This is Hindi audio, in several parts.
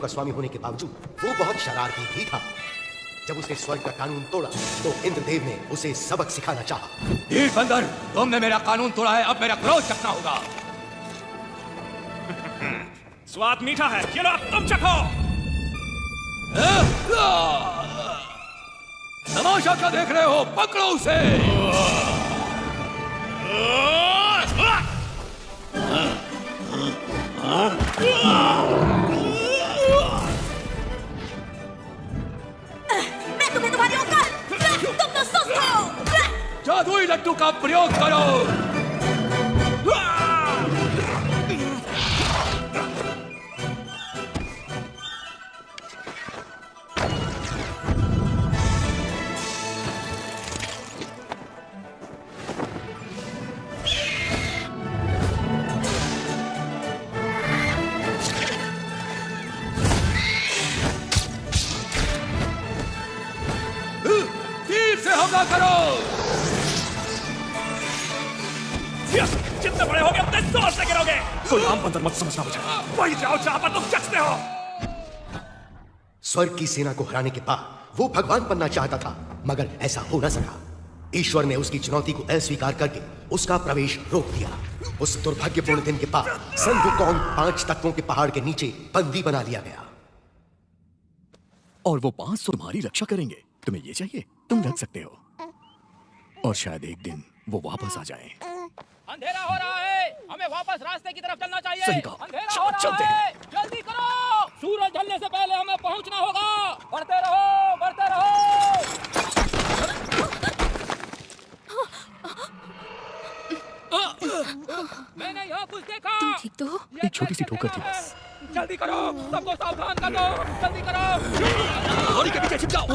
का स्वामी होने के बावजूद वो बहुत शरारती भी था। जब उसने स्वर्ग का कानून तोड़ा तो इंद्रदेव ने उसे सबक सिखाना चाहा। धीर बंदर, तुमने मेरा कानून तोड़ा है, अब मेरा क्रोध चखना होगा। स्वाद मीठा है, ये लो तुम चखो। तमाशा क्या देख रहे हो, पकड़ो उसे। मैं तुम्हें तुम्हारी औकात, तुम तो सुस्त हो। जादुई लड्डू का प्रयोग करो। हमला करो। जितने बड़े होगे उतने जोर से गिरोगे। कोई आम बंदर मत समझना मुझे, वही जाओ जहां पर तुम जचते हो। स्वर्ग की सेना को हराने के बाद वो भगवान बनना चाहता था, मगर ऐसा हो न सका। ईश्वर ने उसकी चुनौती को अस्वीकार करके उसका प्रवेश रोक दिया। उस दुर्भाग्यपूर्ण दिन के बाद सन वुकोंग 5 तत्वों के पहाड़ के नीचे बंदी बना लिया गया। और वो 5 तुम्हारी रक्षा करेंगे। तुम्हें ये चाहिए, तुम रख सकते हो। और शायद एक दिन वो वापस आ जाए। अंधेरा हो रहा है, हमें वापस रास्ते की तरफ चलना चाहिए। सही कहा, अंधेरा हो रहा है, जल्दी करो। सूरज ढलने से पहले हमें पहुंचना होगा। बढ़ते रहो, बढ़ते रहो। मैंने यहाँ कुछ देखा। तुम ठीक तो हो? एक छोटी सी ठोकर थी बस। जल्दी करो, सबको सावधान कर दो। जल्दी करो। लॉरी के पीछे छिप जाओ।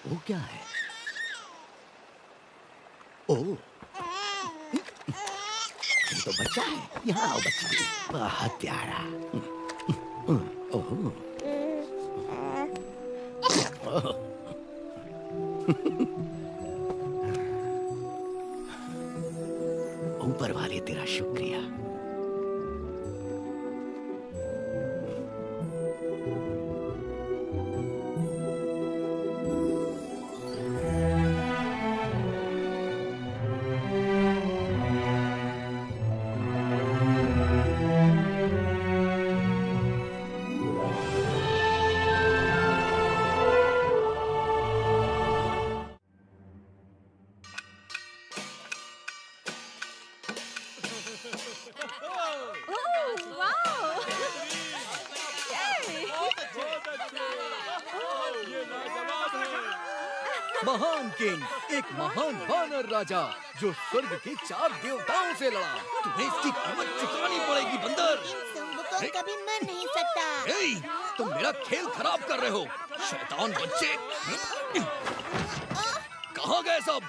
वो क्या है? ओह, ये तो बच्चा है। यहाँ आओ बच्चा, बहुत प्यारा। ओह, ऊपर वाले तेरा शुक्रिया। महान किंग, एक महान वानर राजा जो स्वर्ग के 4 देवताओं से लड़ा। तुम्हें इसकी कीमत चुकानी पड़ेगी बंदर। को कभी मर नहीं सकता। तुम मेरा खेल खराब कर रहे हो, शैतान बच्चे। कहाँ गए सब?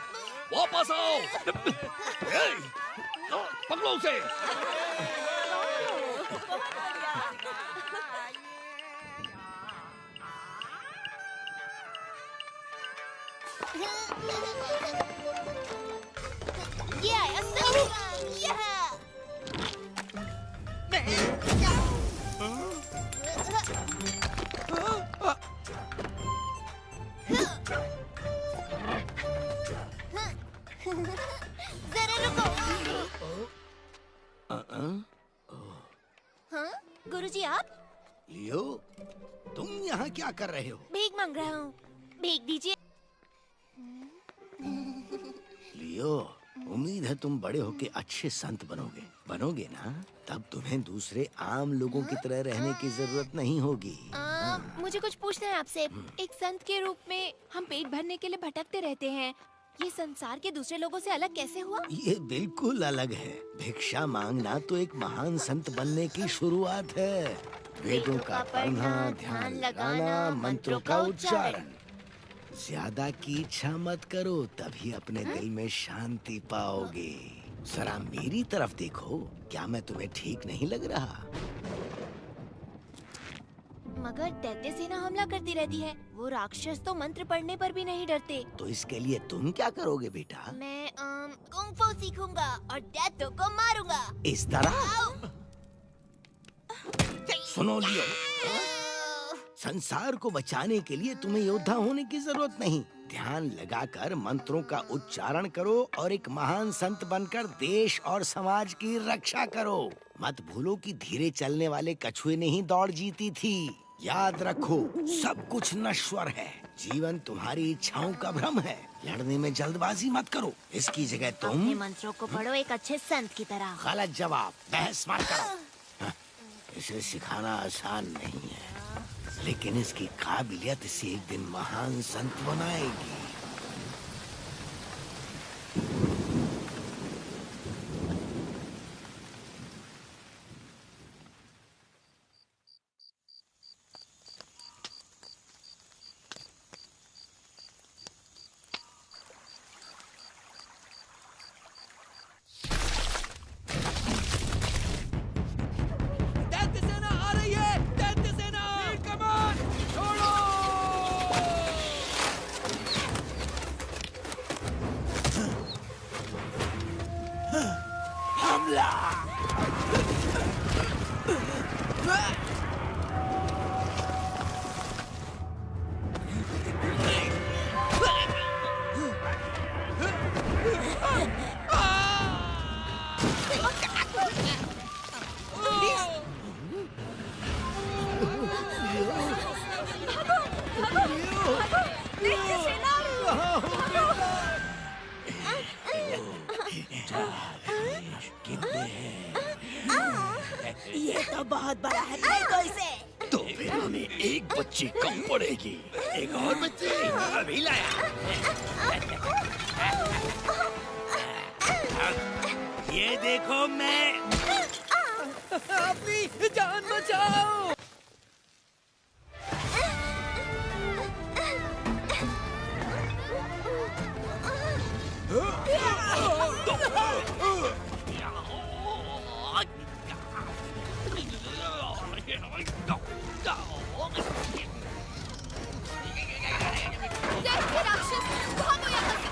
वापस आओ। पकड़ो उसे। ये आया सही। जरा रुको। हाँ, गुरुजी आप? लियो, तुम यहाँ क्या कर रहे हो? भीख मांग रहा हूँ, भीख दीजिए। लियो, उम्मीद है तुम बड़े होके अच्छे संत बनोगे। बनोगे ना, तब तुम्हें दूसरे आम लोगों की तरह रहने की जरूरत नहीं होगी। मुझे कुछ पूछना है आपसे। एक संत के रूप में हम पेट भरने के लिए भटकते रहते हैं। ये संसार के दूसरे लोगों से अलग कैसे हुआ? ये बिल्कुल अलग है। भिक्षा मांगना तो एक महान संत बनने की शुरुआत है। वेदों का पढ़ना, ध्यान लगाना, मंत्रों का उच्चारण। ज्यादा की इच्छा मत करो, तभी अपने दिल में शांति पाओगे। जरा मेरी तरफ देखो, क्या मैं तुम्हें ठीक नहीं लग रहा? मगर दैत्य सेना हमला करती रहती है। वो राक्षस तो मंत्र पढ़ने पर भी नहीं डरते। तो इसके लिए तुम क्या करोगे बेटा? मैं कुंग फू सीखूंगा और दैत्यों को मारूंगा। इस तरह? सुनो लियो, संसार को बचाने के लिए तुम्हें योद्धा होने की जरूरत नहीं। ध्यान लगाकर मंत्रों का उच्चारण करो और एक महान संत बनकर देश और समाज की रक्षा करो। मत भूलो कि धीरे चलने वाले कछुए ने ही दौड़ जीती थी। याद रखो, सब कुछ नश्वर है। जीवन तुम्हारी इच्छाओं का भ्रम है। लड़ने में जल्दबाजी मत करो। इसकी जगह तुम अपने मंत्रों को पढ़ो एक अच्छे संत की तरह। गलत जवाब, बहस मत करो। इसे सिखाना आसान नहीं है, लेकिन इसकी काबिलियत इसे एक दिन महान संत बनाएगी। दैत्य सेना आ रही है! दैत्य सेना! छोड़ो! हमला! ये तो बहुत बड़ा है, फेंको इसे। तो फिर हमें एक बच्ची कम पड़ेगी। एक और बच्ची अभी लाया। ये देखो मैं। अपनी जान बचाओ! दैत्य राक्षस, भागो यहाँ से।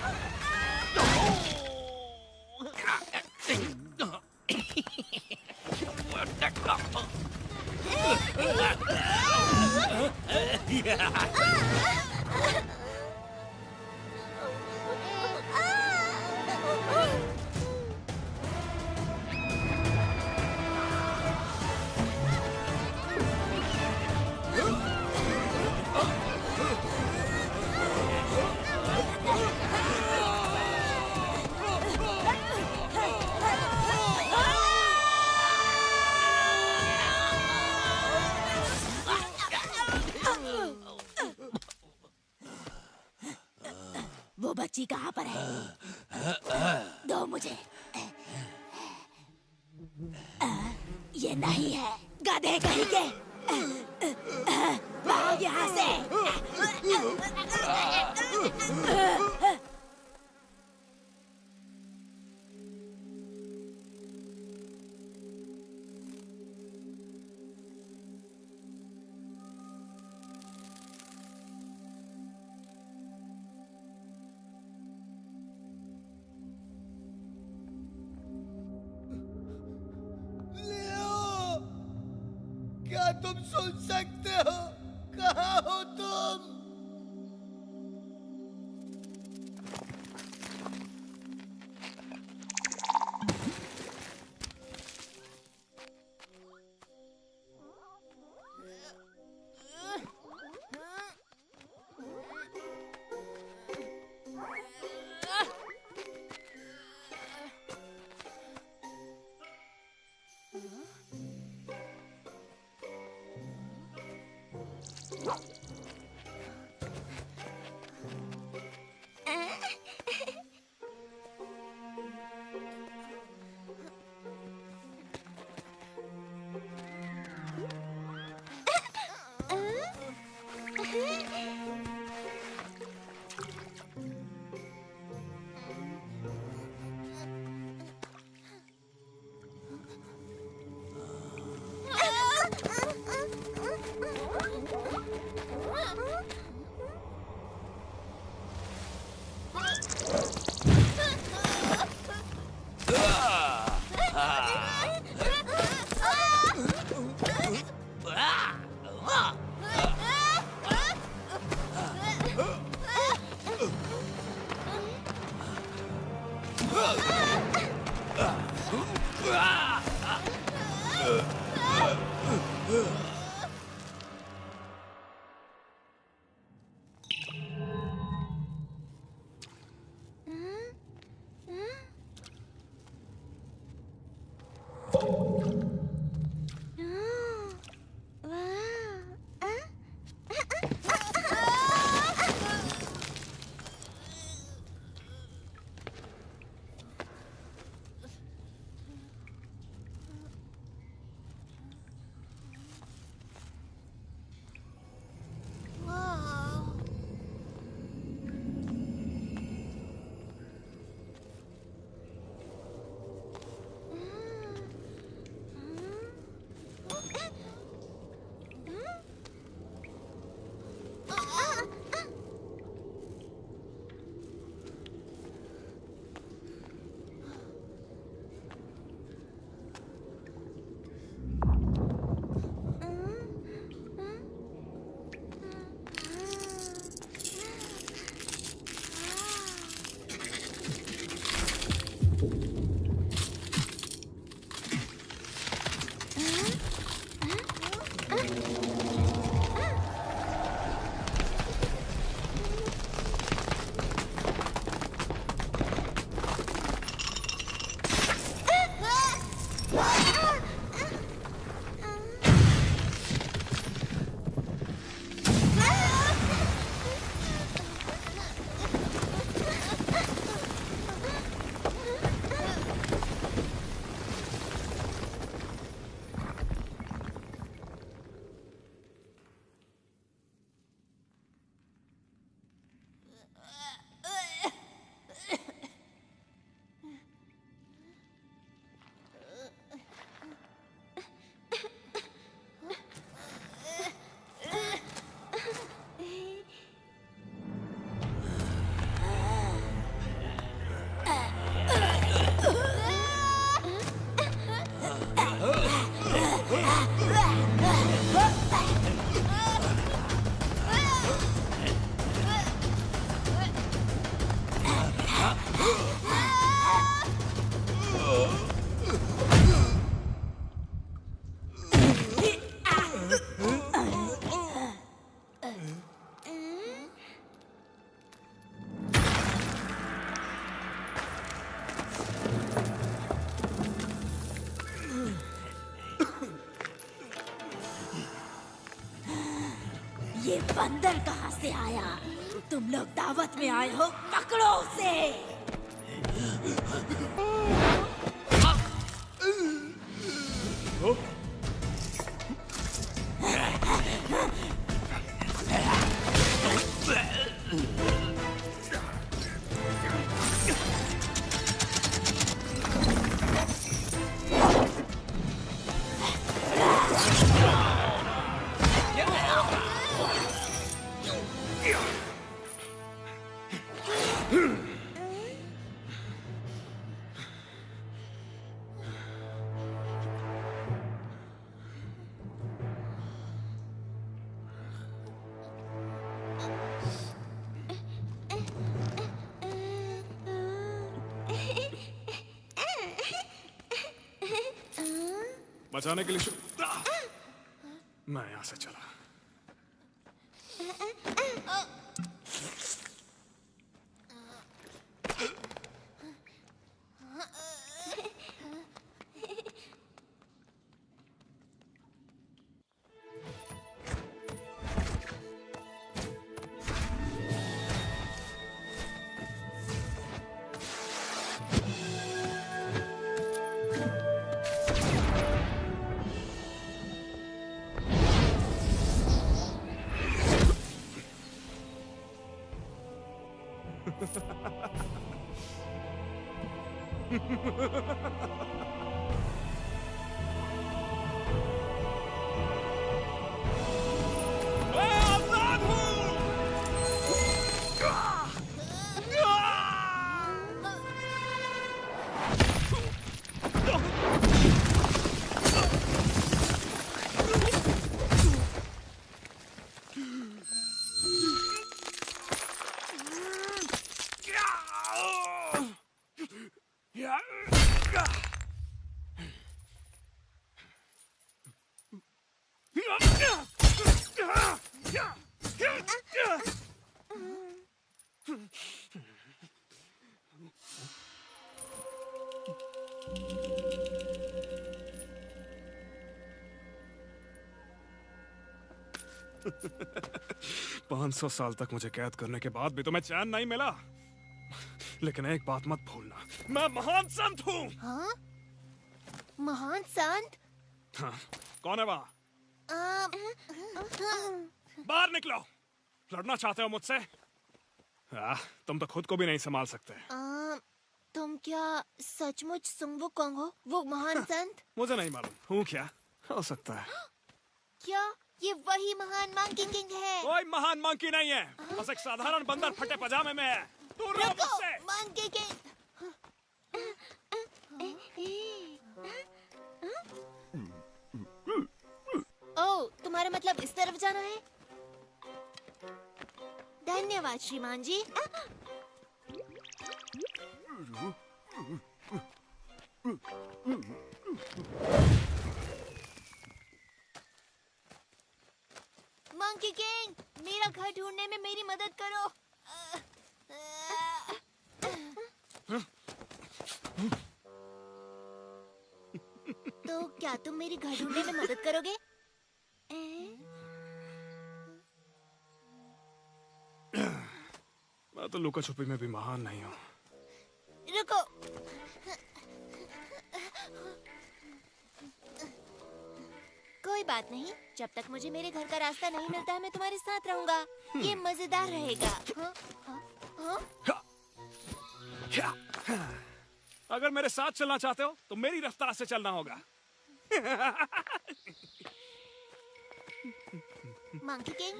वो बच्ची कहाँ पर है? दो मुझे। ये नहीं है, गधे कहीं के। भाग यहाँ से। क्या तुम सुन सकते हो? कहाँ हो तुम? ये बंदर कहाँ से आया? तुम लोग दावत में आए हो, पकड़ो उसे। बचाने के लिए मैं यहां से चला। $500 साल तक मुझे कैद करने के बाद भी तुम्हें चैन नहीं मिला। लेकिन एक बात मत भूलना, मैं महान संत हूँ। हाँ? महान संत? हाँ, कौन है वहाँ? बाहर निकलो। लड़ना चाहते हो मुझसे? तुम तो खुद को भी नहीं संभाल सकते। तुम क्या सचमुच सुंग वुकोंग हो, वो महान संत? मुझे नहीं मालूम हूँ क्या, हो सकता है। क्या ये वही महान मंकी किंग है? कोई महान मंकी नहीं है, बस एक साधारण बंदर फटे पजामे में है। दूर रहो मुझसे। Monkey king. ओह, तुम्हारा मतलब इस तरफ जाना है? धन्यवाद श्रीमान जी। मंकी किंग, मेरा घर ढूंढने में मेरी मदद करो। तो क्या तुम मेरी घर ढूंढने में मदद करोगे? मैं तो लुका छुपी में भी महान नहीं हूँ। रुको। कोई बात नहीं, जब तक मुझे मेरे घर का रास्ता नहीं मिलता है मैं तुम्हारे साथ रहूंगा। ये मजेदार रहेगा। अगर मेरे साथ चलना चाहते हो तो मेरी रफ्तार से चलना होगा। मंकी किंग,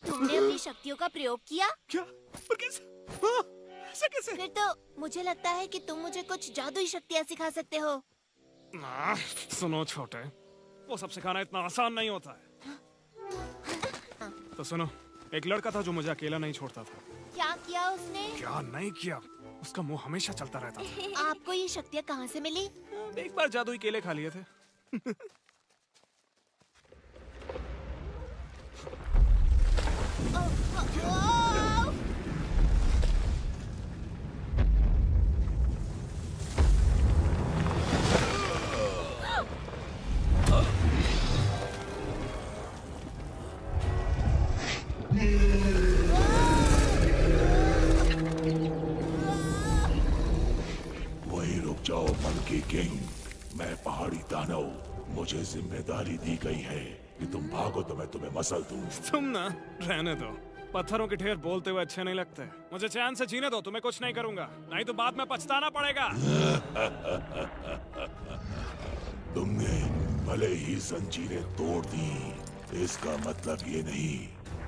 तुमने अपनी शक्तियों का प्रयोग किया? क्या? पर कैसे? हाँ, ऐसे कैसे? फिर तो मुझे लगता है कि तुम मुझे कुछ जादुई शक्तियाँ सिखा सकते हो। सुनो छोटे, वो सब सिखाना इतना आसान नहीं होता है। तो सुनो, एक लड़का था जो मुझे अकेला नहीं छोड़ता था। क्या किया उसने? क्या नहीं किया, उसका मुंह हमेशा चलता रहता था। आपको ये शक्तियाँ कहाँ से मिली? एक बार जादुई केले खा लिए थे। वही रुक जाओ मंकी किंग, मैं पहाड़ी दानव, मुझे जिम्मेदारी दी गई है कि तुम भागो तो मैं तुम्हें मसल दूं। तुम ना रहने दो, पत्थरों के ढेर बोलते हुए अच्छे नहीं लगते। मुझे चैन से जीने दो, तुम्हें कुछ नहीं करूंगा, नहीं तो बाद में पछताना पड़ेगा। तुमने भले ही जंजीरें तोड़ दी, इसका मतलब ये नहीं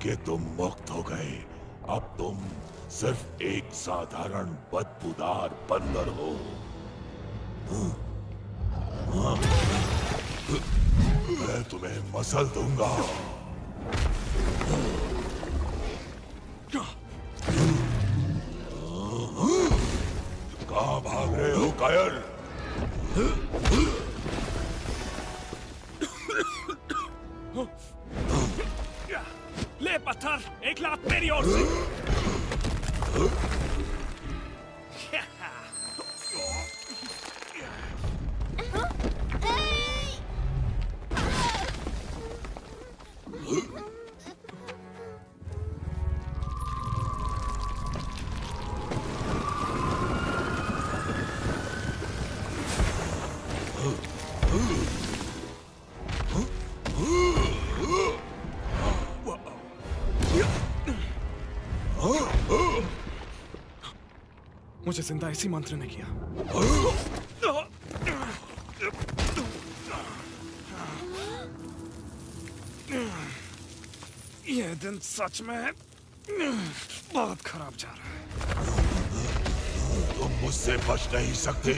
कि तुम मुक्त हो गए। अब तुम सिर्फ एक साधारण बदबूदार बंदर हो। मैं तुम्हें मसल दूंगा। कहाँ भाग रहे हो कायर? ले पत्थर, एक लात मेरी ओर से। मुझे जिंदा इसी मंत्र ने किया। ये दिन सच में बहुत खराब जा रहा है। तुम मुझसे बच नहीं सकते।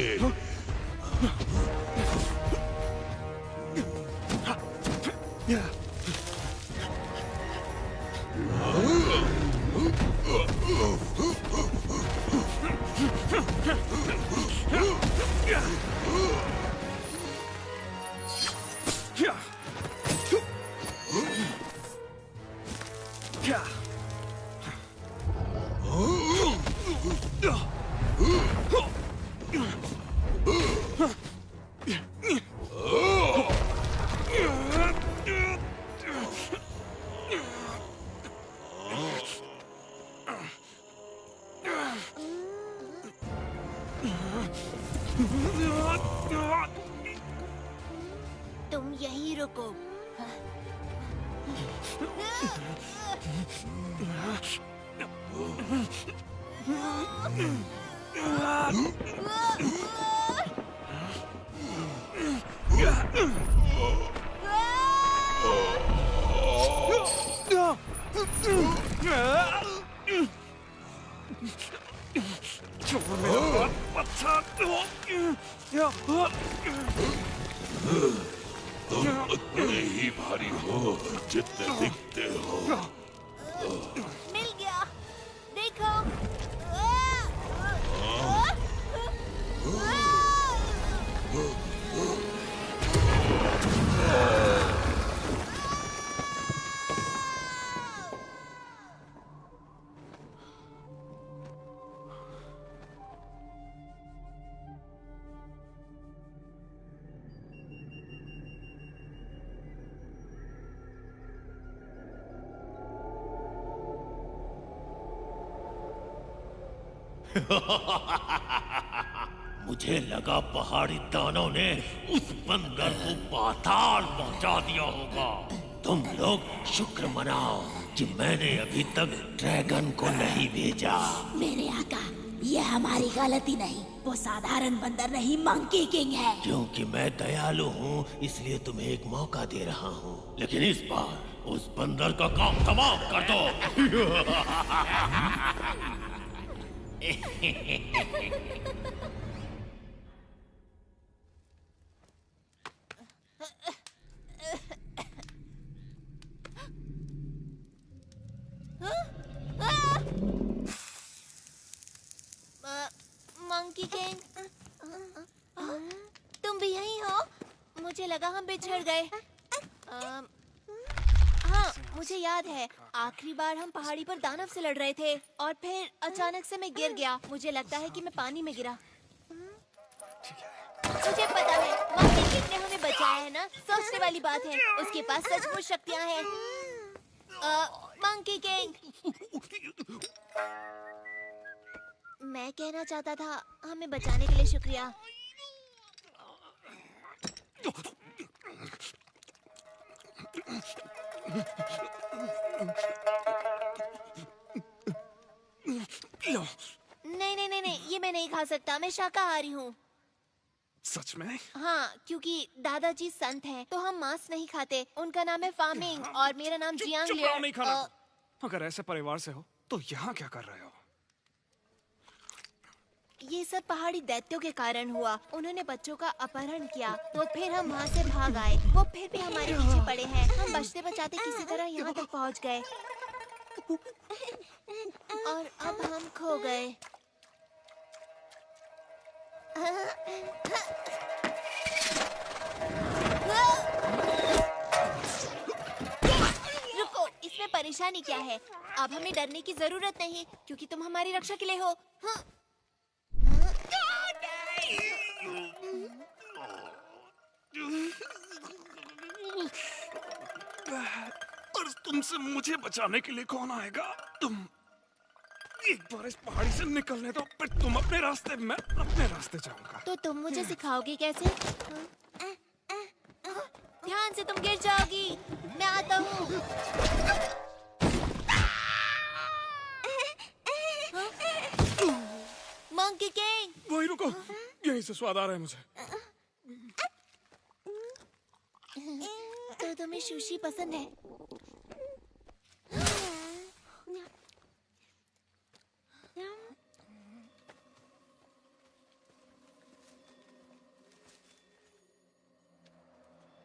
तुम यहीं रुको। तुम उतने ही भारी हो जितने दिखते हो। मिल गया, देखो। मुझे लगा पहाड़ी दानों ने उस बंदर को पाताल पहुंचा दिया होगा। तुम लोग शुक्र मनाओ कि मैंने अभी तक ड्रैगन को नहीं भेजा। मेरे आका, ये हमारी गलती नहीं, वो साधारण बंदर नहीं, मंकी किंग है। क्योंकि मैं दयालु हूँ इसलिए तुम्हें एक मौका दे रहा हूँ, लेकिन इस बार उस बंदर का काम तमाम कर दो। मंकी किंग, तुम भी यहीं हो? मुझे लगा हम बिछड़ गए। हाँ, मुझे याद है आखिरी बार हम पहाड़ी पर दानव से लड़ रहे थे और फिर अचानक से मैं गिर गया। मुझे लगता है कि मैं पानी में गिरा। मुझे पता है मंकी किंग ने हमें बचाया है ना। सोचने वाली बात है, उसके पास सचमुच शक्तियाँ हैं। मंकी किंग, मैं कहना चाहता था हमें बचाने के लिए शुक्रिया। नहीं नहीं नहीं नहीं, ये मैं नहीं खा सकता, मैं शाकाहारी हूँ। सच में? हाँ, क्योंकि दादाजी संत हैं, तो हम मांस नहीं खाते। उनका नाम है फार्मिंग और मेरा नाम जियांग लियर। नहीं खाना। अगर ऐसे परिवार से हो तो यहाँ क्या कर रहे हो? ये सब पहाड़ी दैत्यों के कारण हुआ। उन्होंने बच्चों का अपहरण किया, तो फिर हम वहाँ से भाग आए। वो फिर भी हमारे पीछे पड़े हैं। हम बचते बचाते किसी तरह यहाँ तक पहुँच गए और अब हम खो गए। रुको, इसमें परेशानी क्या है? अब हमें डरने की जरूरत नहीं, क्योंकि तुम हमारी रक्षा के लिए हो। हाँ। और तुमसे मुझे बचाने के लिए कौन आएगा? तुम एक बार इस पहाड़ी से निकलने दो, फिर तुम अपने रास्ते, मैं अपने रास्ते जाऊंगा। तो तुम मुझे सिखाओगे कैसे? ध्यान से, तुम गिर जाओगी। मैं आता हूँ। Monkey king. वही रुको, यहीं से स्वाद आ रहा है मुझे। तो तुम्हें सुशी पसंद है?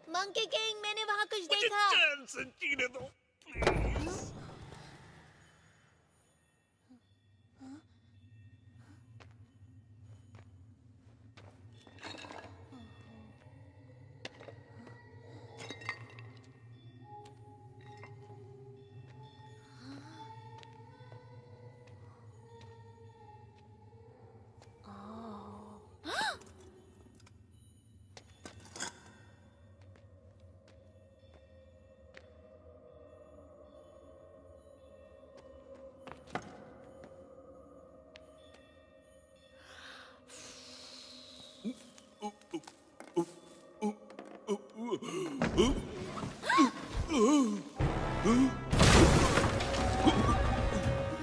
मंकी किंग, मैंने वहाँ कुछ देखा। चैन से जीने दो प्लीज।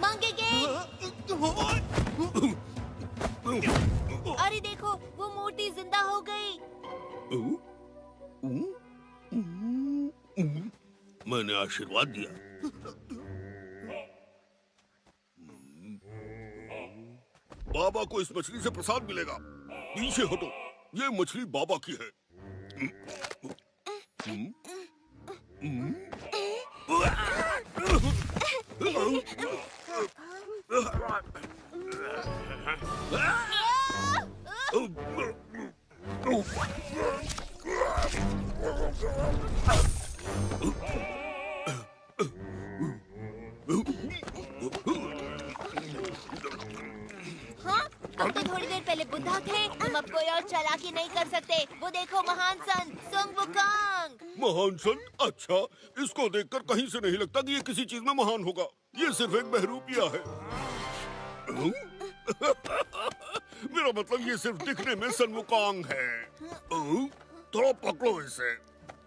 मंकी किंग, अरे देखो, वो मूर्ति जिंदा हो गई। मैंने आशीर्वाद दिया। बाबा को इस मछली से प्रसाद मिलेगा। पीछे हटो, ये मछली बाबा की है। हाँ, तुम तो थोड़ी देर पहले बुद्धा थे। तुम अब कोई और चालाकी नहीं कर सकते। वो देखो, महान संत सुंग वुकांग। महान संत? अच्छा, इसको देखकर कहीं से नहीं लगता कि ये किसी चीज में महान होगा। ये सिर्फ एक बहरूपिया है। मेरा मतलब ये सिर्फ दिखने में सन वुकांग है। थोड़ा पकड़ो इसे।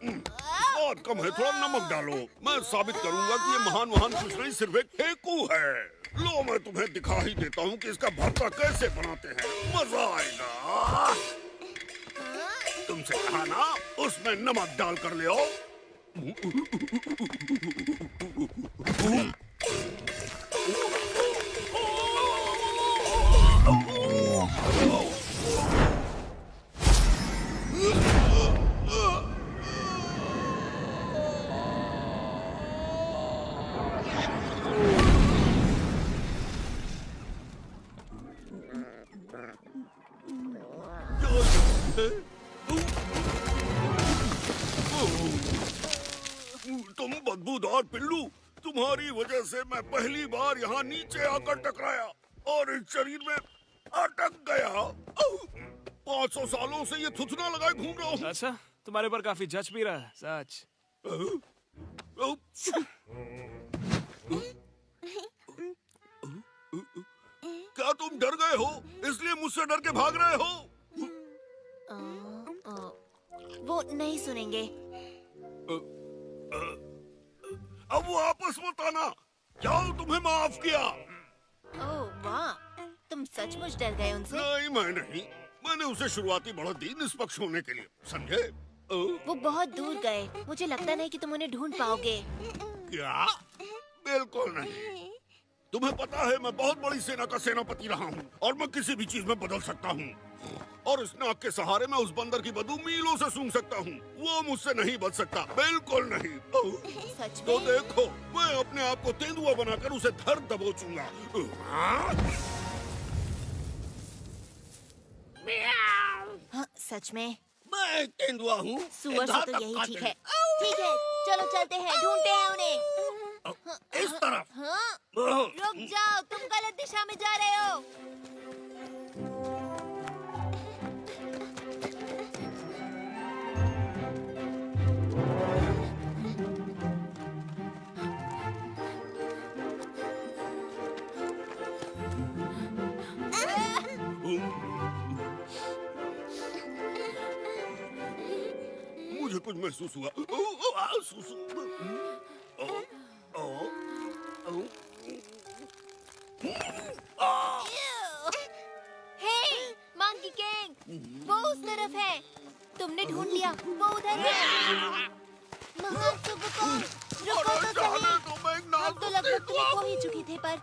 बहुत कम है, थोड़ा नमक डालो। मैं साबित करूंगा कि ये महान कुछ नहीं, सिर्फ एक फेंकू है। लो, मैं तुम्हें दिखा ही देता हूँ कि इसका भरता कैसे बनाते हैं। मजा आएगा। तुमसे कहा ना, उसमें नमक डाल कर ले आओ। तुम बदबूदार पिल्लू, तुम्हारी वजह से मैं पहली बार यहाँ नीचे आकर टकराया और इस शरीर में अटक गया। 500 सालों से ये थुथना लगाए घूम रहा हूँ। अच्छा, तुम्हारे पर काफी जच भी रहा है, सच। क्या तुम डर गए हो, इसलिए मुझसे डर के भाग रहे हो? वो नहीं सुनेंगे। अब वो आपस मत आना। जाओ, तुम्हें माफ किया। ओह वाह, तुम सचमुच डर गए उनसे? नहीं, मैं नहीं। मैंने उसे शुरुआती बढ़त दी निष्पक्ष होने के लिए, समझे? वो बहुत दूर गए। मुझे लगता नहीं कि तुम उन्हें ढूंढ पाओगे। क्या? बिल्कुल नहीं। तुम्हें पता है, मैं बहुत बड़ी सेना का सेनापति रहा हूँ और मैं किसी भी चीज में बदल सकता हूँ। और इस नाक के सहारे मैं उस बंदर की बदबू मीलों से सूंघ सकता हूँ। वो मुझसे नहीं बच सकता, बिल्कुल नहीं। सच में? तो देखो, मैं अपने आप को तेंदुआ बनाकर उसे धर दबोचूंगा। हाँ, सच में? मैं तेंदुआ हूँ। सुअर से तो यही ठीक है। ठीक है, चलो चलते हैं, ढूंढते हैं उन्हें। इस तरफ। हाँ, रुक जाओ, तुम गलत दिशा में जा रहे हो। मुझे कुछ महसूस हुआ। उस तरफ है। तुमने ढूंढ लिया, वो उधर है। महान सुबुकोंग, रुको तो सही। हम तो लगभग तुम्हें खो ही चुके थे, पर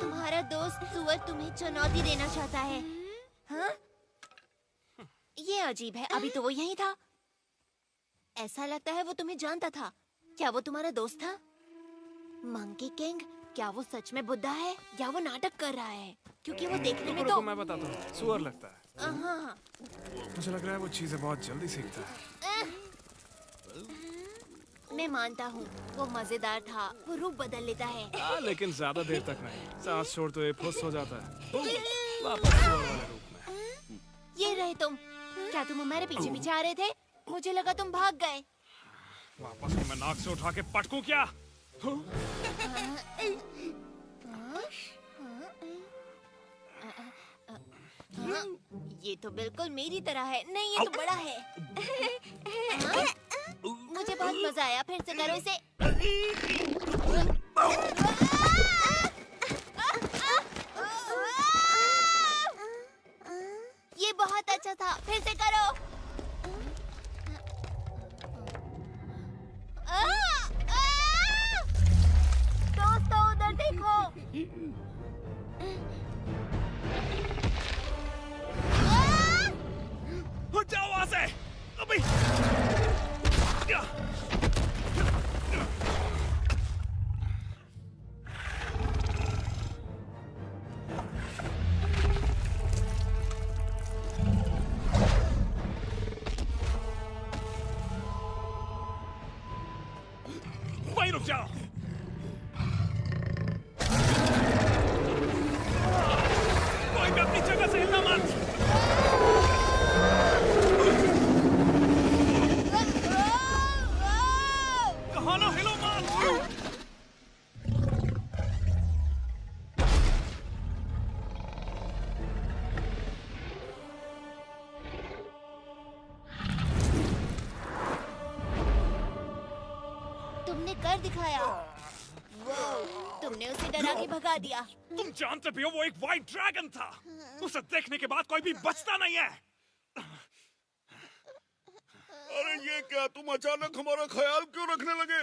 तुम्हारा दोस्त सुअर तुम्हें चुनौती देना चाहता है। हाँ? ये अजीब है, अभी तो वो यहीं था। ऐसा लगता है वो तुम्हें जानता था। क्या वो तुम्हारा दोस्त था? मंकी किंग, क्या वो सच में बुद्धा है या वो नाटक कर रहा है? क्योंकि वो देखने में तो मैं बताता हूँ, सुअर लगता है। हाँ। मुझे लग रहा है वो चीजें बहुत जल्दी सीखता है। मैं मानता हूँ वो मजेदार था, वो रूप बदल लेता है। लेकिन ज्यादा देर तक नहीं। सांस छोड़ तो ये फुस हो जाता है, वापस सुअर वाले रूप में। ये रहे तुम। क्या तुम हमारे पीछे पीछे आ रहे थे? मुझे लगा तुम भाग गए। वापस मैं नाक से उठा के पटकूं क्या? ये तो बिल्कुल मेरी तरह है। नहीं, ये तो बड़ा है। मुझे बहुत मजा आया। फिर से करो इसे। ये बहुत अच्छा था। फिर से करो। दोस्तों, उधर देखो। हट जाओ वहां से अभी। वहीं रुक जाओ। कोई भी अपनी जगह से हिलना मत। कहाँ ना हिलो मत। तुमने कर दिखाया। तुमने उसे डरा के भगा दिया। तुम जानते भी हो वो एक व्हाइट ड्रैगन था। उसे देखने के बाद कोई भी बचता नहीं है। अरे ये क्या, तुम अचानक हमारा ख्याल क्यों रखने लगे?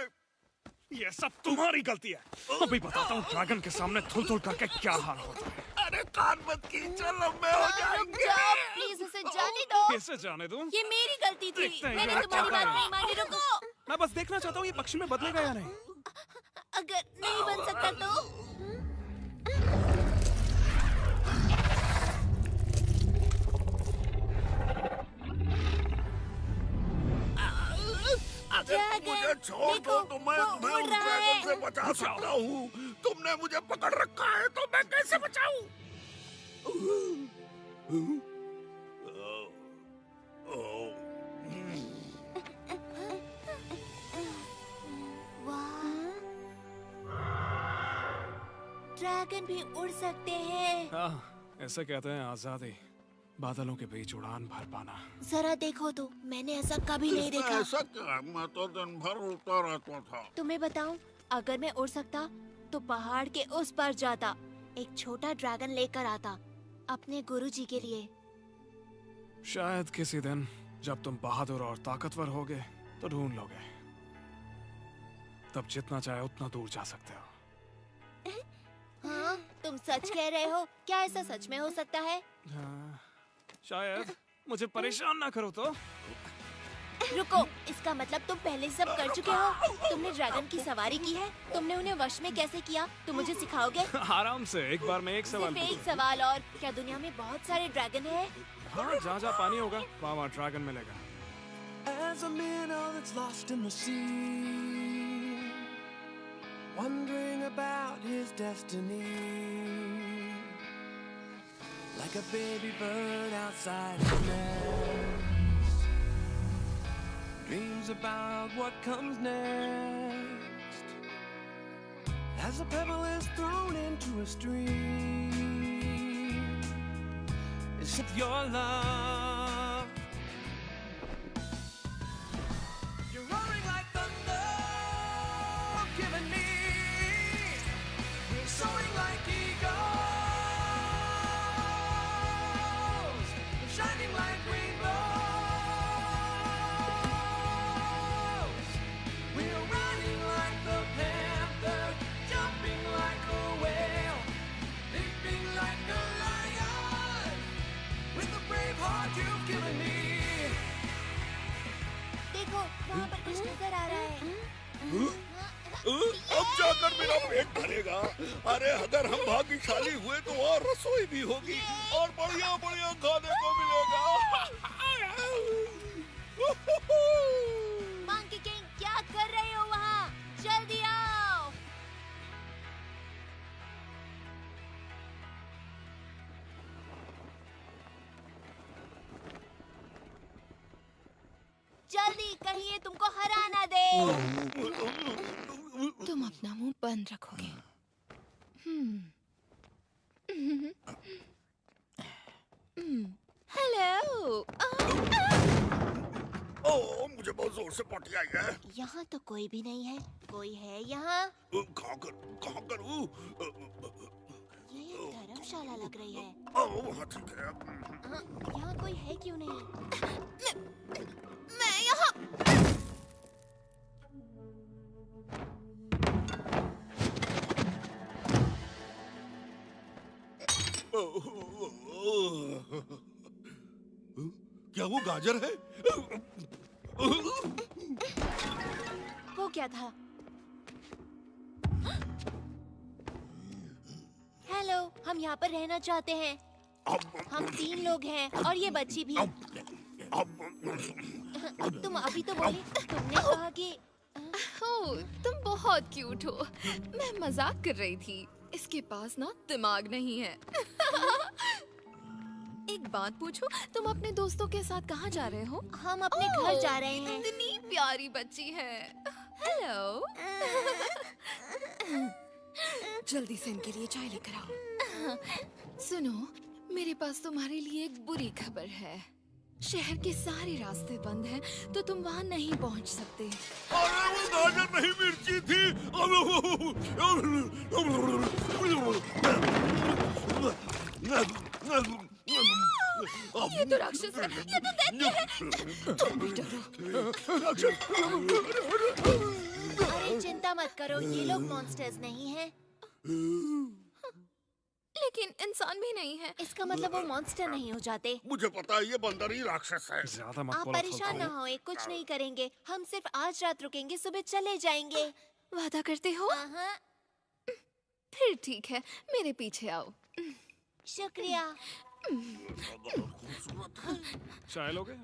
ये सब तुम्हारी गलती है। अभी बताता हूँ ड्रैगन के सामने थुल-थुल करके क्या हाल होता है। अरे कान मत कींचो, लंबे हो रुक जाएंगे। जाओ, प्लीज उसे जाने दो। कैसे जाने दूं? ये मेरी गलती थी। देखते हैं मैंने ये तुम्हारी क्या बात कर नहीं मानी। रुको। मैं बस देखना चाहता हूँ ये पक्षी में बदलेगा या नहीं। अगर नहीं बन सकता तो? मुझे छोड़ दो तो मैं तुम्हें उस ड्रैगन से बचा सकता हूँ। तुमने मुझे पकड़ रखा है तो मैं कैसे बचाऊं? ड्रैगन भी उड़ सकते हैं। हाँ, ऐसे कहते हैं आजादी। बादलों के बीच उड़ान भर पाना। जरा देखो तो, मैंने ऐसा कभी नहीं देखा। ऐसा क्या? मैं तो दिन भर उड़ता रहता था। तुम्हें बताऊं, अगर मैं उड़ सकता तो पहाड़ के उस पार जाता, एक छोटा ड्रैगन लेकर आता अपने गुरुजी के लिए। शायद किसी दिन जब तुम बहादुर और ताकतवर होगे तो ढूंढ लोगे। तब जितना चाहे उतना दूर जा सकते हो। हाँ, तुम सच कह रहे हो? क्या ऐसा सच में हो सकता है? हाँ, शायद। मुझे परेशान ना करो तो। रुको, इसका मतलब तुम पहले सब कर चुके हो। तुमने ड्रैगन की सवारी की है? तुमने उन्हें वश में कैसे किया? तुम मुझे सिखाओगे? आराम से, एक बार में एक सवाल सिर्फ एक पूछो। सवाल और। क्या दुनिया में बहुत सारे ड्रैगन हैं? हाँ, जहाँ जहाँ पानी होगा वहाँ वहाँ ड्रैगन मिलेगा। As a minnow that's lost in the sea, wondering about his destiny, like a baby bird outside his nest, dreams about what comes next. As a pebble is thrown into a stream, it's with your love. You're roaring like thunder, giving me. We're soaring like eagles, we're shining like वहाँ पर कुछ नजर आ रहा है। अब जाकर मेरा पेट भरेगा। अरे अगर हम भाग्यशाली हुए तो और रसोई भी होगी और बढ़िया बढ़िया खाने को मिलेगा। मंकी किंग, क्या कर रहे हो वहाँ? जल्दी आओ। जल्दी, कहीं ये तुमको हरा ना दे। तुम अपना मुंह बंद रखोगे। हेलो। ओह, मुझे बहुत जोर से पोटी आई है। यहाँ तो कोई भी नहीं है। कोई है यहाँ? कहाँ करूँ? ये धर्मशाला लग रही है। वहाँ ठीक है। यहाँ कोई है क्यों नहीं? मैं यहाँ। क्या वो गाजर है? वो क्या था? हेलो, हम यहाँ पर रहना चाहते हैं। हम 3 लोग हैं और ये बच्ची भी। तुम अभी तो बोली, तुमने कहा कि ओह, तुम बहुत क्यूट हो। मैं मजाक कर रही थी। इसके पास ना दिमाग नहीं है। एक बात पूछूं, तुम अपने दोस्तों के साथ कहाँ जा रहे हो? हम अपने घर जा रहे हैं। इतनी प्यारी बच्ची है। हेलो। जल्दी से इनके लिए चाय लेकर आओ। सुनो, मेरे पास तुम्हारे लिए एक बुरी खबर है। शहर के सारे रास्ते बंद हैं, तो तुम वहाँ नहीं पहुँच सकते। अरे वो गाजर नहीं, मिर्ची थी। ये तो राक्षस है। ये तो दैत्य है। तुम भी डरो। अरे चिंता मत करो, ये लोग मॉन्स्टर्स नहीं हैं। लेकिन इंसान भी नहीं है। इसका मतलब वो मॉन्स्टर नहीं हो जाते। मुझे पता है, ये बंदर ही राक्षस है। ज्यादा मत आप बोलो। परेशान ना होए, कुछ नहीं करेंगे। हम सिर्फ आज रात रुकेंगे, सुबह चले जाएंगे। वादा करते हो? फिर ठीक है, मेरे पीछे आओ। शुक्रिया। चाय लोगे?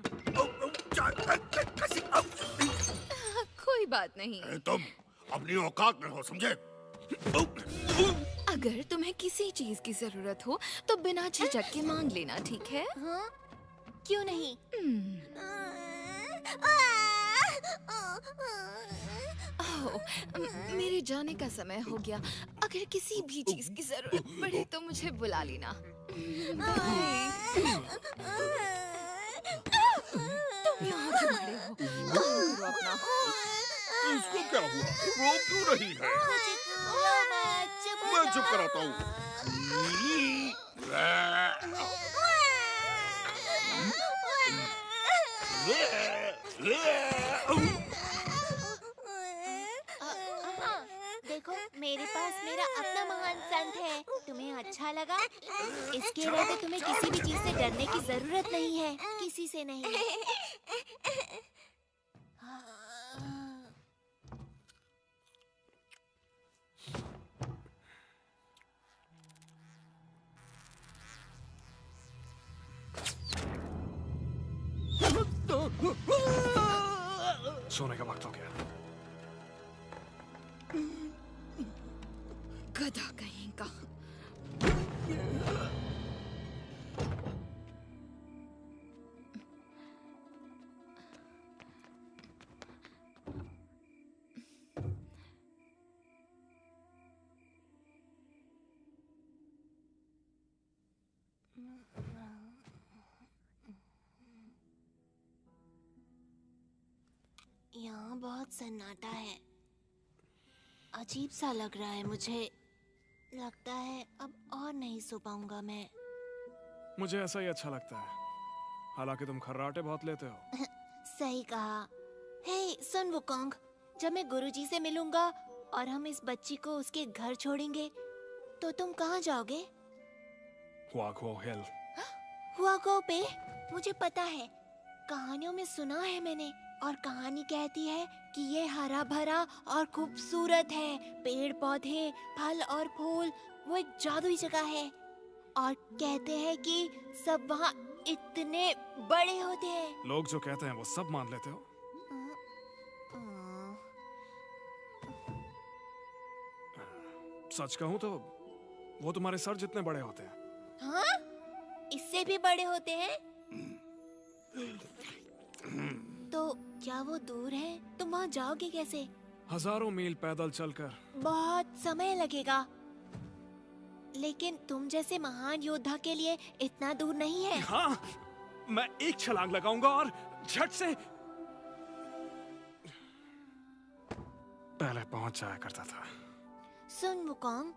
कोई बात नहीं। तुम अपनी औकात में हो, समझे? अगर तुम्हें किसी चीज की जरूरत हो तो बिना झिझक के मांग लेना, ठीक है? हाँ? क्यों नहीं? मेरे जाने का समय हो गया। अगर किसी भी चीज की जरूरत पड़े तो मुझे बुला लेना। तुम यहाँ क्यों खड़े हो? काम करो अपना। इसको क्या हुआ? रो क्यों रही है? मैं चुप कराता हूँ। देखो, मेरे पास मेरा अपना महान संत है। तुम्हें अच्छा लगा? इसके रहते तुम्हें किसी भी चीज से डरने की जरूरत नहीं है। किसी से नहीं। सोने का वक्त हो गया। गधा कहीं का। यहाँ बहुत सन्नाटा है। अजीब सा लग रहा है मुझे। लगता है अब और नहीं सो पाऊंगा मैं। मुझे ऐसा ही अच्छा लगता है। हालांकि तुम खर्राटे बहुत लेते हो। सही कहा। हे सुन वुकोंग, जब मैं गुरुजी से मिलूंगा और हम इस बच्ची को उसके घर छोड़ेंगे तो तुम कहाँ जाओगे? हुआगो हिल। हुआगो पे? मुझे पता है। कहानियों में सुना है मैंने, और कहानी कहती है कि ये हरा भरा और खूबसूरत है। पेड़ पौधे, फल और फूल, वो एक जादुई जगह है। और कहते हैं कि सब वहाँ इतने बड़े होते हैं। लोग जो कहते हैं वो सब मान लेते हो? सच कहूँ तो वो तुम्हारे सर जितने बड़े होते हैं। हाँ? इससे भी बड़े होते हैं? तो क्या वो दूर है? तुम वहाँ जाओगे कैसे? हजारों मील पैदल चलकर। बहुत समय लगेगा, लेकिन तुम जैसे महान योद्धा के लिए इतना दूर नहीं है। हाँ, मैं एक छलांग लगाऊंगा और झट से पहले पहुंच जाया करता था। सुन वुकोंग,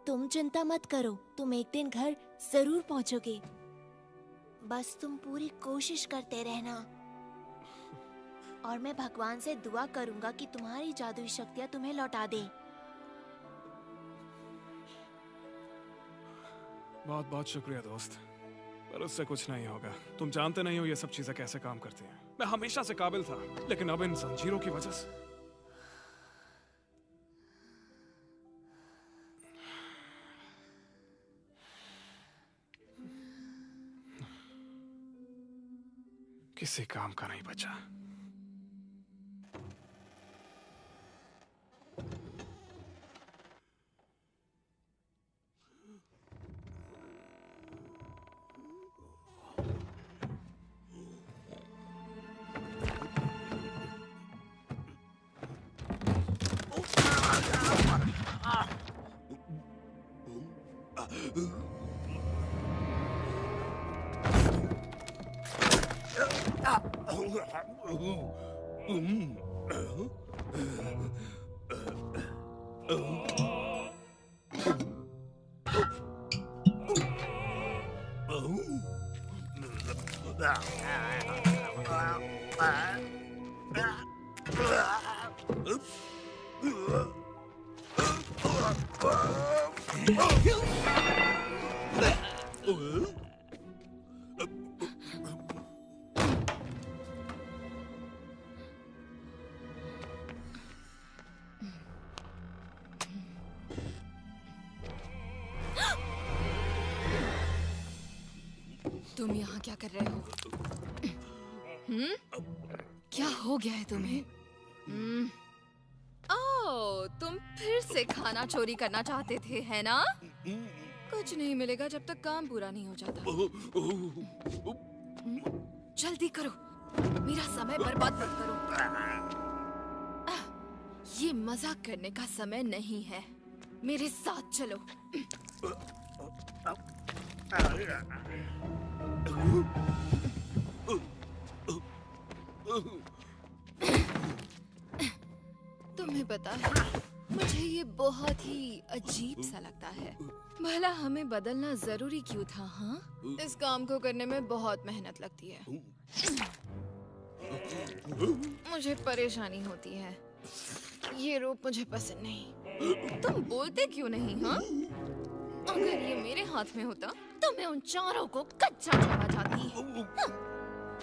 तुम चिंता मत करो, तुम एक दिन घर जरूर पहुंचोगे। बस तुम पूरी कोशिश करते रहना, और मैं भगवान से दुआ करूंगा कि तुम्हारी जादुई शक्तियां तुम्हें लौटा दे। बहुत बहुत शुक्रिया दोस्त, पर उससे कुछ नहीं होगा। तुम जानते नहीं हो ये सब चीजें कैसे काम करती हैं। मैं हमेशा से काबिल था, लेकिन अब इन जंजीरों की वजह से। किसी काम का नहीं बचा। तुम यहाँ क्या कर रहे हो? क्या हो गया है तुम्हें? ओह, तुम फिर से खाना चोरी करना चाहते थे, है ना? कुछ नहीं मिलेगा जब तक काम पूरा नहीं हो जाता। जल्दी करो, मेरा समय बर्बाद मत करो। ये मजाक करने का समय नहीं है, मेरे साथ चलो। तुम्हें पता है, मुझे ये बहुत ही अजीब सा लगता है। भला हमें बदलना जरूरी क्यों था? हाँ, इस काम को करने में बहुत मेहनत लगती है। मुझे परेशानी होती है। ये रूप मुझे पसंद नहीं। तुम बोलते क्यों नहीं? हाँ, अगर ये मेरे हाथ में होता तो मैं उन चारों को कच्चा चबा जाती। हाँ।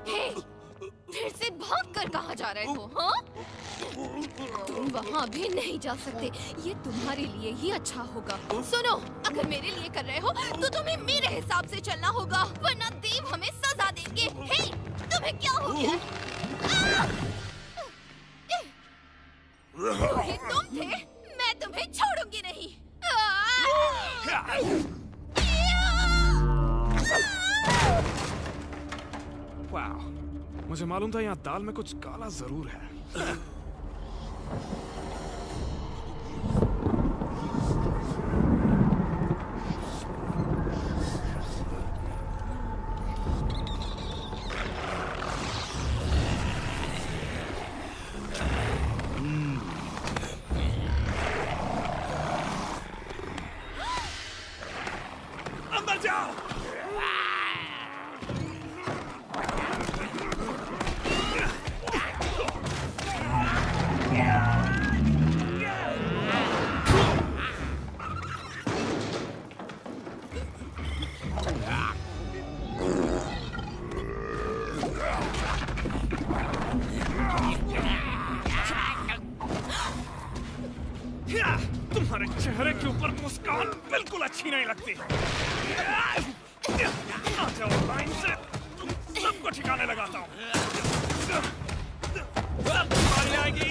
हे, फिर से भागकर कहाँ जा रहे हो? हाँ? तुम वहाँ भी नहीं जा सकते। ये तुम्हारे लिए ही अच्छा होगा। सुनो, अगर मेरे लिए कर रहे हो तो तुम्हें मेरे हिसाब से चलना होगा, वरना देव हमें सजा देंगे। हे, तुम्हें क्या हो गया? ये तुम थे? मैं तुम्हें छोड़ूंगी नहीं। वाह, मुझे मालूम था यहाँ दाल में कुछ काला जरूर है। अंदर जाओ। अच्छी नहीं लगती। आ जाओ लाइन से, सबको ठिकाने लगाता हूँ। बारी आएगी।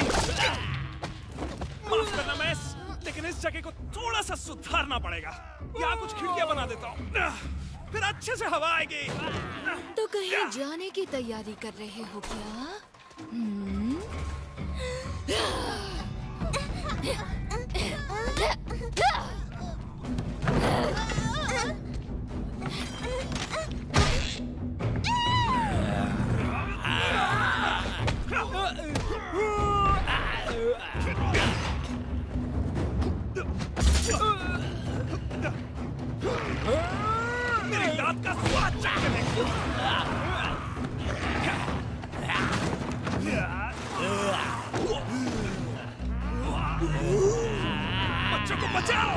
माफ करना मैस, लेकिन इस जगह को थोड़ा सा सुधारना पड़ेगा। यहाँ कुछ खिड़कियाँ बना देता हूँ, फिर अच्छे से हवा आएगी। तो कहीं जाने की तैयारी कर रहे हो क्या? मेरी दांत का स्वाद चखने देखो। बच्चों को बचाओ।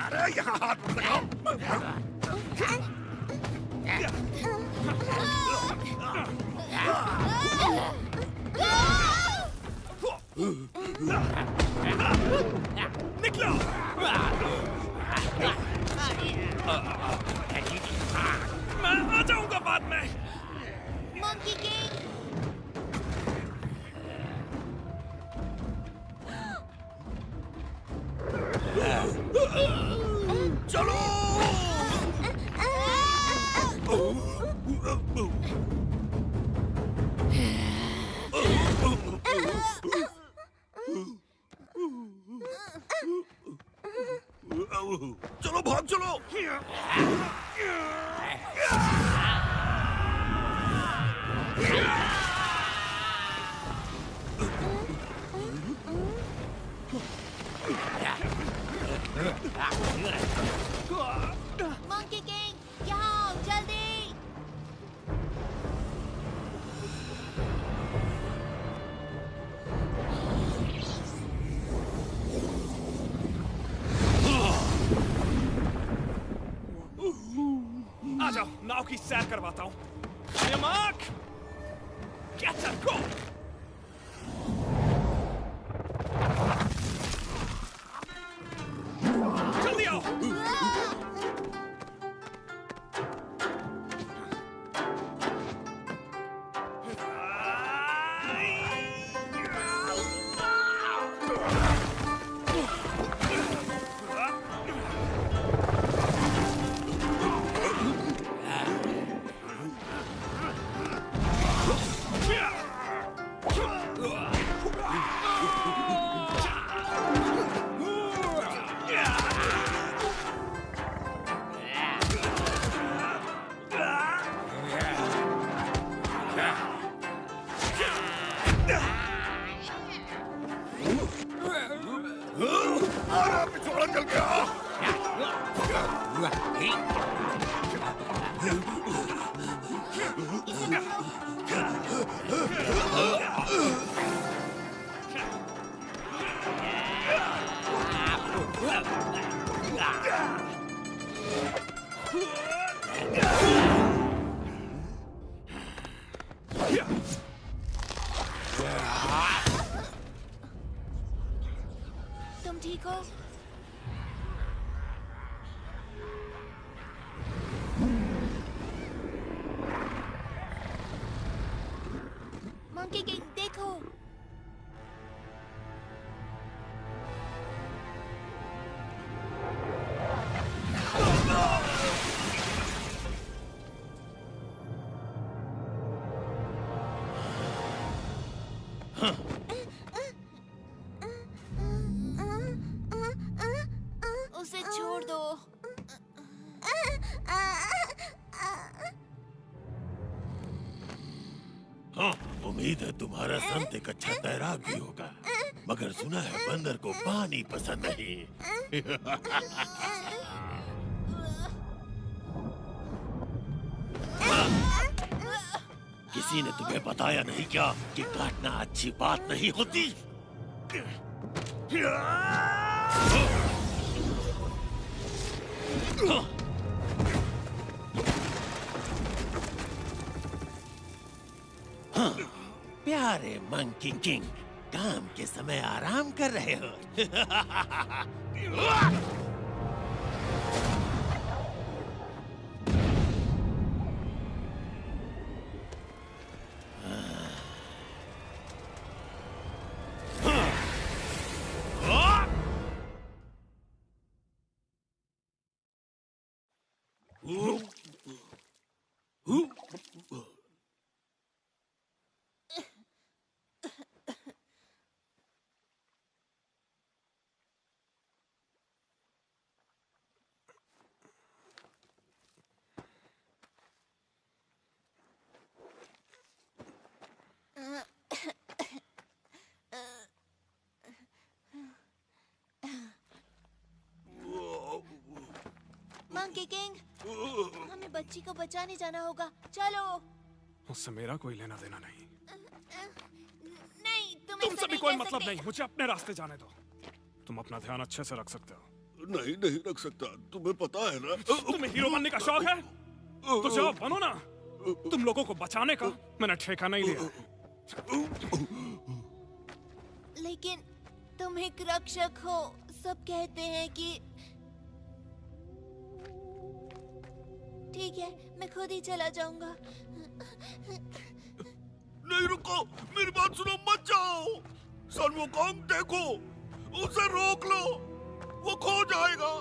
अरे यहाँ हाथ मत लगाओ। निकलो। मैं आ जाऊंगा बाद में। Monkey king. चलो। चलो भाग चलो। मंकी किंग, यहाँ आओ जल्दी। आ जाओ, नाव की सैर करवाता हूँ। Mark, get her, go। जल्दी आओ। पिछोड़ा चल गया। तुम ठीक हो? मंकी किंग देखो। उसे छोड़ दो। हाँ, उम्मीद है तुम्हारा संत एक अच्छा तैराक भी होगा, मगर सुना है बंदर को पानी पसंद नहीं। किसी ने तुम्हें बताया नहीं क्या कि काटना अच्छी बात नहीं होती? प्यारे मंकी किंग, काम के समय आराम कर रहे हो। मंकी किंग, हमें बच्ची को बचाने जाना होगा। चलो। उससे मेरा कोई लेना देना नहीं। नहीं, तुमसे भी कोई मतलब नहीं। मुझे अपने रास्ते जाने दो। तुम अपना ध्यान अच्छे से रख सकते हो। नहीं रख सकता। तुम्हें पता है ना, तुम्हें हीरो बनने का शौक है तो जाओ बनो ना। तुम लोगों को बचाने का मैंने ठेका नहीं लिया। लेकिन तुम एक रक्षक हो। सब कहते हैं कि ठीक है, मैं खुद ही चला जाऊंगा। नहीं रुको, मेरी बात सुनो, मत जाओ। सन वुकोंग देखो, उसे रोक लो, वो खो जाएगा।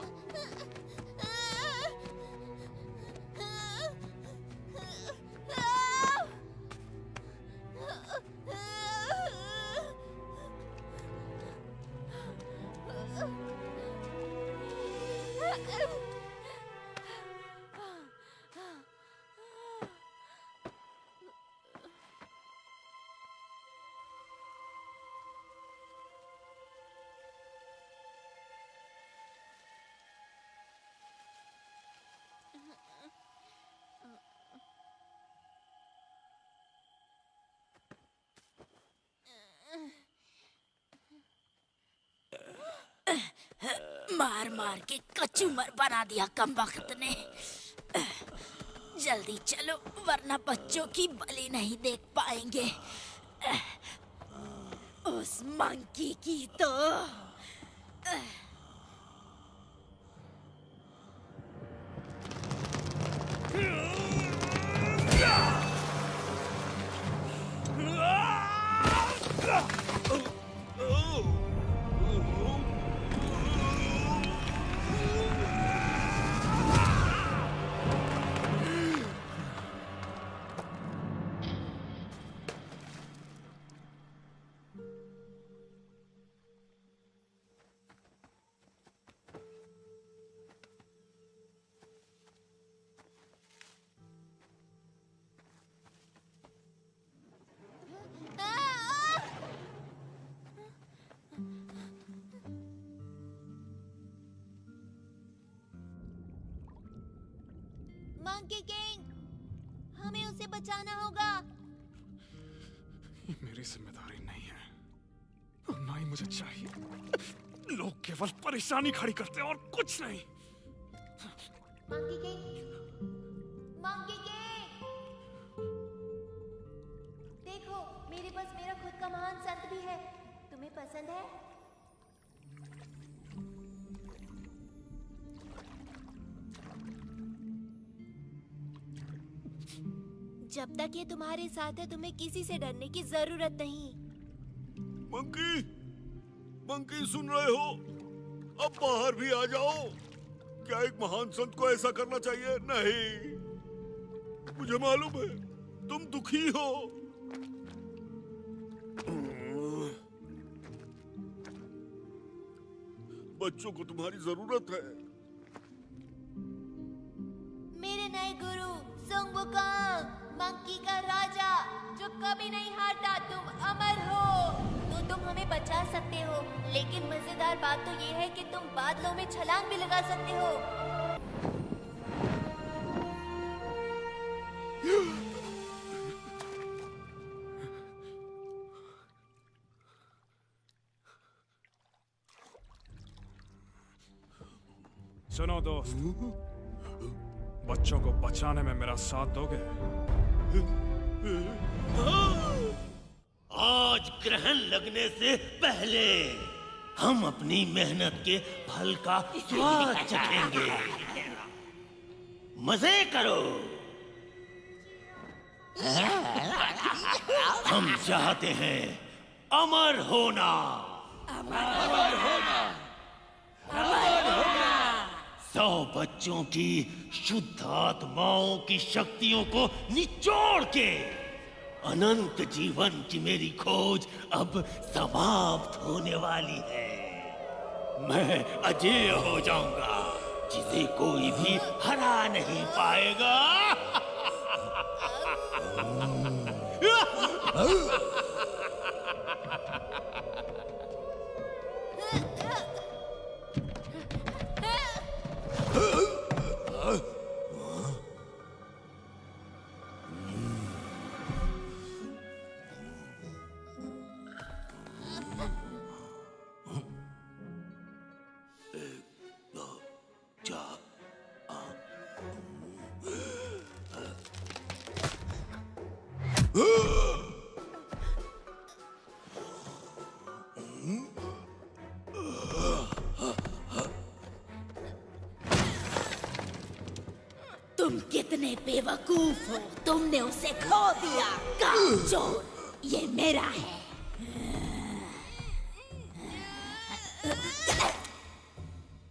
मार मार के कचूमर बना दिया कमबख्त ने। जल्दी चलो वरना बच्चों की बलि नहीं देख पाएंगे। उस मंकी की तो मंकी किंग, हमें उसे बचाना होगा। ये मेरी जिम्मेदारी नहीं है और ना ही मुझे चाहिए। लोग केवल परेशानी खड़ी करते हैं और कुछ नहीं। मंकी किंग, मंकी किंग, देखो मेरे पास मेरा खुद का महान संत भी है। तुम्हें पसंद है? जब तक ये तुम्हारे साथ है तुम्हें किसी से डरने की जरूरत नहीं। मंकी, मंकी सुन रहे हो? अब बाहर भी आ जाओ। क्या एक महान संत को ऐसा करना चाहिए? नहीं, मुझे मालूम है तुम दुखी हो। बच्चों को तुम्हारी जरूरत है। मेरे नए गुरु सुंग वुकोंग, मंकी का राजा जो कभी नहीं हारता, तुम अमर हो। तो तुम हमें बचा सकते हो, लेकिन मजेदार बात तो ये है कि तुम बादलों में छलांग भी लगा सकते हो। सुनो दोस्त, बच्चों को बचाने में मेरा साथ दोगे? आज ग्रहण लगने से पहले हम अपनी मेहनत के फल का स्वाद चखेंगे। मजे करो। हम चाहते हैं अमर होना। अमर होना। 100 बच्चों की शुद्ध आत्माओं की शक्तियों को निचोड़ के अनंत जीवन की मेरी खोज अब समाप्त होने वाली है। मैं अजेय हो जाऊंगा, जिसे कोई भी हरा नहीं पाएगा। तुम कितने बेवकूफ हो, तुमने उसे खो दिया। कामचोर, ये मेरा है।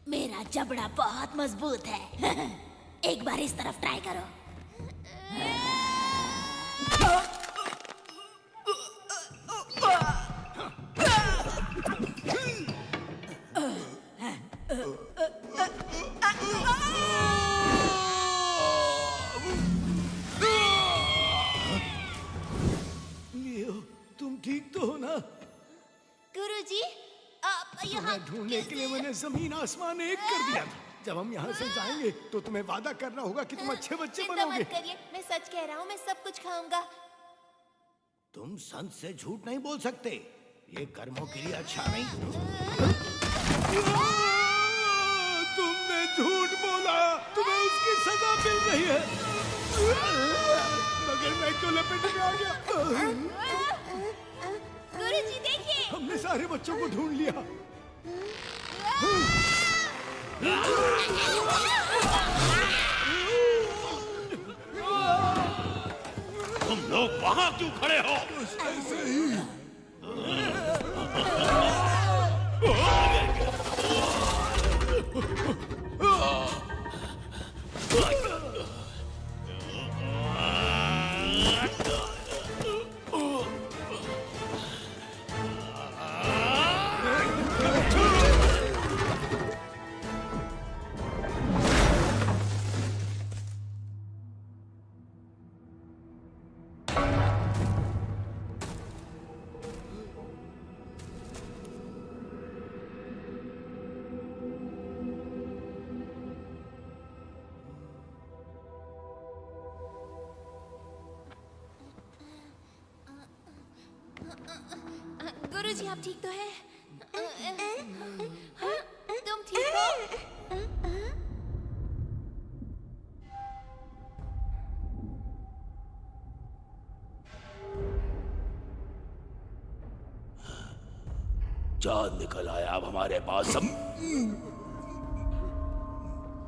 मेरा जबड़ा बहुत मजबूत है। एक बार इस तरफ ट्राई करो। तुम ठीक तो हो ना? गुरुजी, आप यहाँ तुम्हें ढूंढने के लिए मैंने जमीन आसमान एक कर दिया था। जब हम यहाँ से जाएंगे तो तुम्हें वादा करना होगा कि तुम अच्छे बच्चे चिंता बनोगे। मत करिए, मैं सच कह रहा हूँ, मैं सब कुछ खाऊंगा। तुम संत से झूठ नहीं बोल सकते, ये कर्मों के लिए अच्छा नहीं। तुमने झूठ बोला, तुम्हें उसकी सजा मिल रही है। मगर मैं क्यों लपेट में आ गया? गुरुजी देखिए, हमने सारे बच्चों को ढूंढ लिया। तुम लोग वहां क्यों खड़े हो? ऐसे ही। गुरुजी आप ठीक तो हैं? हाँ, तुम ठीक हो? चांद निकल आया अब हमारे पास। सब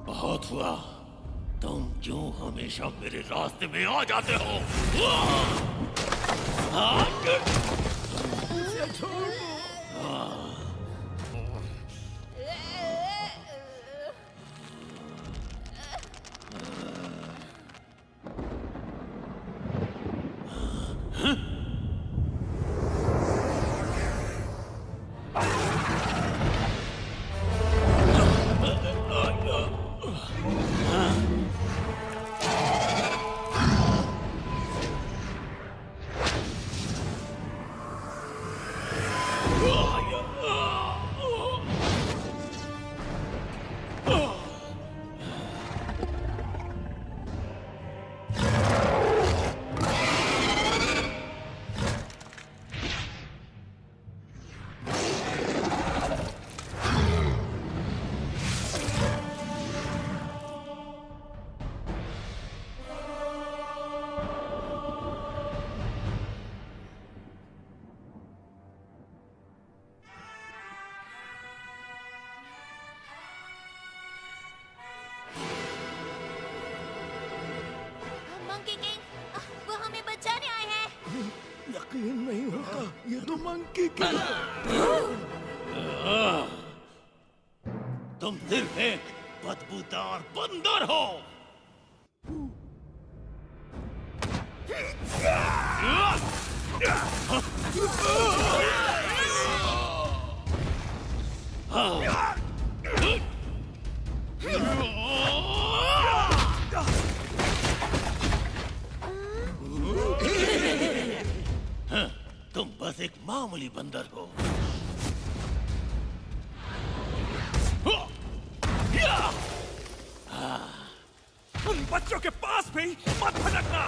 बहुत हुआ। तुम क्यों हमेशा मेरे रास्ते में आ जाते हो? Monkey king. तुम सिर्फ एक बदबूदार बंदर हो। तुम बस एक मामूली बंदर हो। उन बच्चों के पास भी मत भटकना।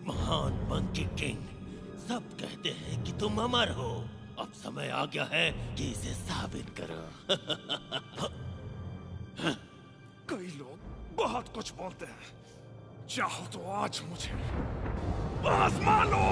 महान मंकी किंग, सब कहते हैं कि तुम अमर हो। अब समय आ गया है कि इसे साबित करो। कई लोग बहुत कुछ बोलते हैं, चाहो तो आज मुझे आजमा लो।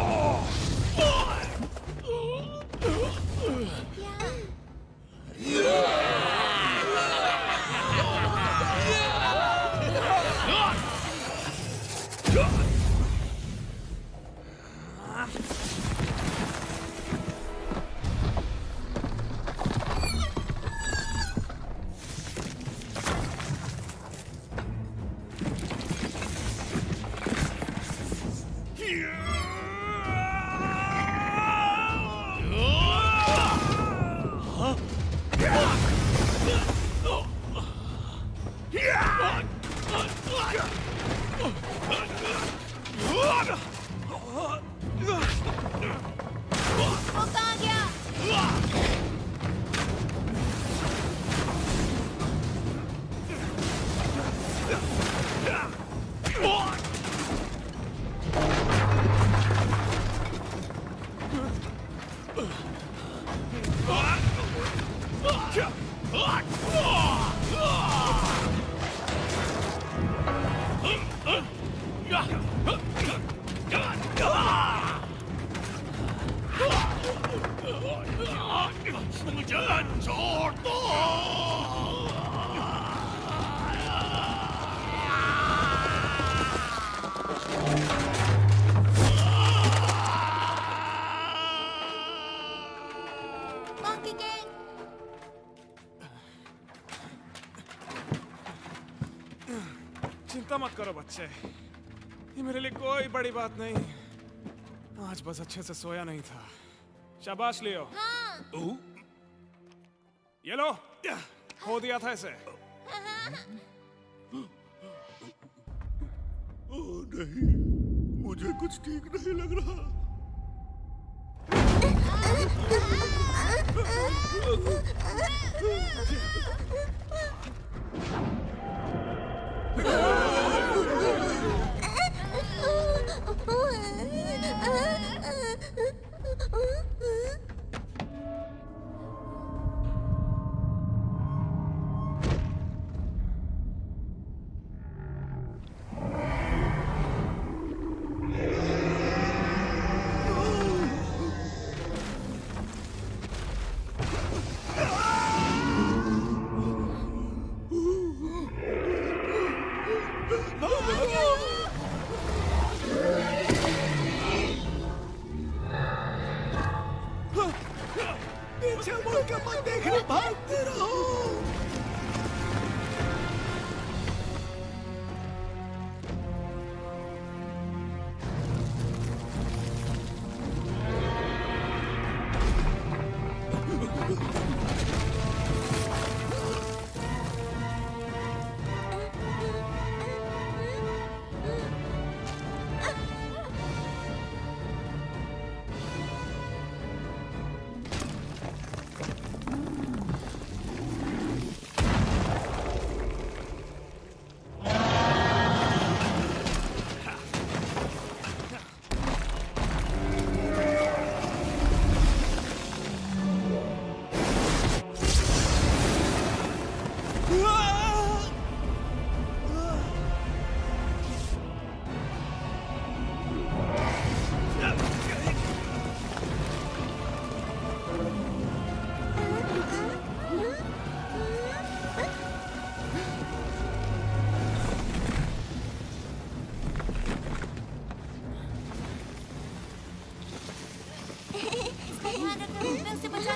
चिंता मत करो बच्चे, ये मेरे लिए कोई बड़ी बात नहीं। आज बस अच्छे से सोया नहीं था। शाबाश लियो। हाँ। ये लो, खो दिया था इसे। ओह नहीं, मुझे कुछ ठीक नहीं लग रहा।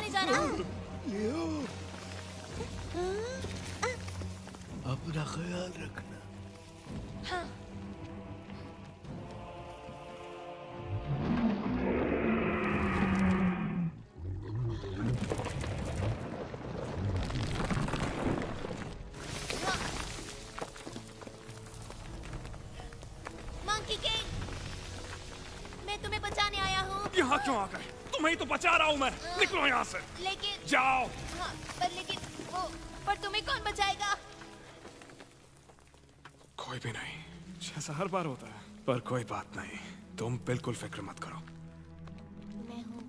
नहीं जाना। लियो, अपना ख्याल रखना। हाँ। मंकी किंग, मैं तुम्हें बचाने आया हूँ। यहाँ क्यों आ गए? तुम्हें ही तो बचा रहा हूँ मैं। निकलो यहाँ से। लेकिन जाओ। हाँ, पर तुम्हें कौन बचाएगा? कोई भी नहीं, जैसा हर बार होता है। पर कोई बात नहीं, तुम बिल्कुल फिक्र मत करो। मैं हूँ।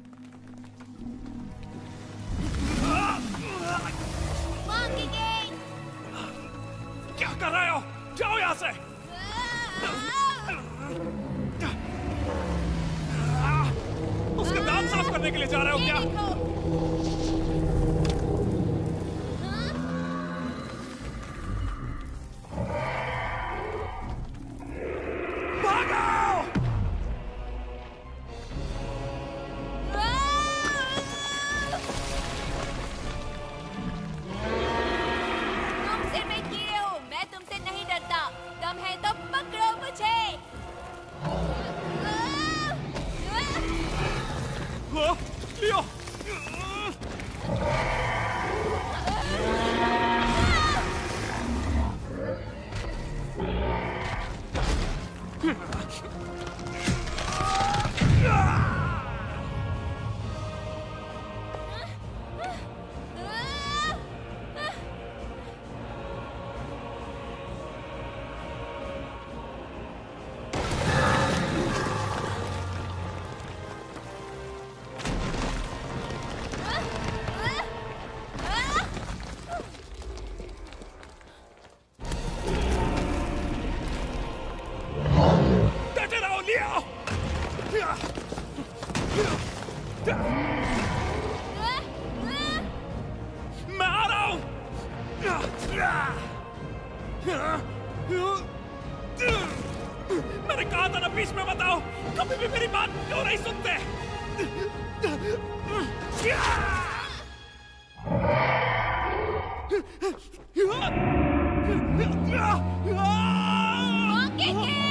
मंकी किंग, क्या कर रहे हो? जाओ यहाँ से। उसके दांत साफ करने के लिए जा रहे हो क्या? तुम सिर में कीड़े हो, मैं तुमसे नहीं डरता। दम है तो पकड़ो मुझे। लियो। डटे रहो लियो। मैं आ रहा हूँ। मैंने कहा था ना बीच में बताओ। कभी भी मेरी बात क्यों नहीं सुनते? मंकी किंग,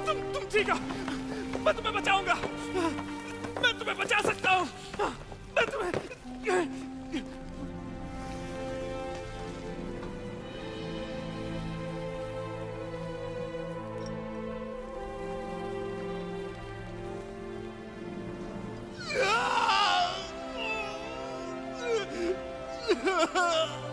तुम ठीक हो? मैं तुम्हें बचाऊंगा। मैं तुम्हें बचा सकता हूँ। मैं तुम्हें Ah!